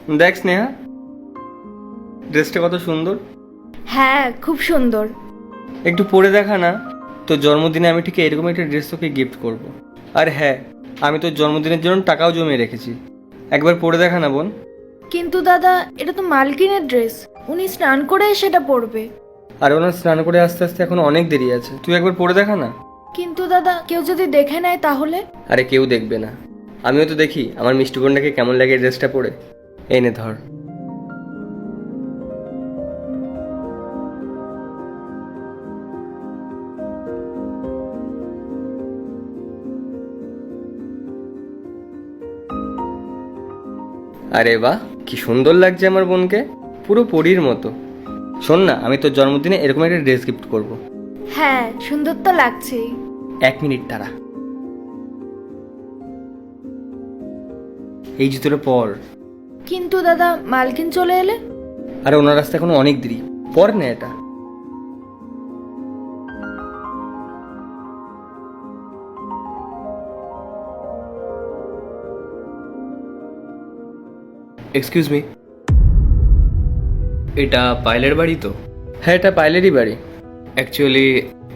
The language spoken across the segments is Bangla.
দেখ স্নেহা, ড্রেসটা কত সুন্দর। হ্যাঁ, খুব সুন্দর। একটু পরে দেখা না, তোর জন্মদিনে আমি ঠিক এরকম একটা ড্রেস তোকে গিফট করব। আর হ্যাঁ, আমি তোর জন্মদিনের জন্য টাকাও জমিয়ে রেখেছি। একবার পরে দেখা না বোন। কিন্তু দাদা, এটা তো মালকিনের ড্রেস। উনি স্নান করে সেটা পরবে। আর ওনার স্নান করে আস্তে আস্তে এখন অনেক দেরি আছে, তুই একবার পরে দেখা না। কিন্তু দাদা, কেউ যদি দেখে নেয় তাহলে? আরে কেউ দেখবে না, আমিও তো দেখি আমার মিষ্টি বোনটাকে কেমন লাগে ড্রেসটা পরে। এনে ধর। আরে বাহ, কি সুন্দর লাগছে আমার বোনকে, পুরো পরীর মতো। শোন না, আমি তোর জন্মদিনে এরকম একটা ড্রেস গিফট করব। হ্যাঁ, সুন্দর তো লাগছেই। 1 মিনিট দাঁড়া, এই জুতোটা পর। কিন্তু দাদা, মালকিন চলে এলে? আরে ওনার রাস্তা এখনো অনেক দেরি, পর না এটা। এক্সকিউজ মি, এটা পায়েলের বাড়ি তো? হ্যাঁ, এটা পাইলেরই বাড়ি। Actually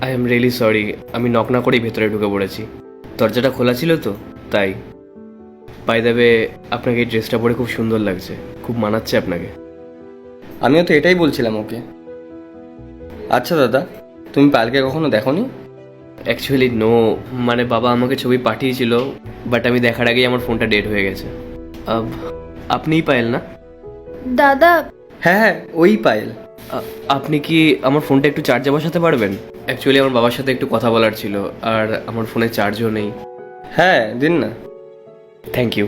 I am really sorry, আমি নক না করেই ভেতরে ঢুকে পড়েছি। দরজাটা খোলা ছিল তো তাই। বাই দ্য ওয়ে, আপনাকে এই ড্রেসটা পরে খুব সুন্দর লাগছে, খুব মানাচ্ছে আপনাকে। আমিও তো এটাই বলছিলাম ওকে। আচ্ছা দাদা, তুমি পায়েলকে কখনো দেখোনি? অ্যাকচুয়ালি নো, মানে বাবা আমাকে ছবি পাঠিয়েছিল, বাট আমি দেখার আগেই আমার ফোনটা ডেড হয়ে গেছে। আপনিই পায়েল না? দাদা, হ্যাঁ হ্যাঁ, ওই পায়েল। আপনি কি আমার ফোনটা একটু চার্জে বসাতে পারবেন? অ্যাকচুয়ালি আমার বাবার সাথে একটু কথা বলার ছিল, আর আমার ফোনে চার্জও নেই। হ্যাঁ, দিন না। Thank you.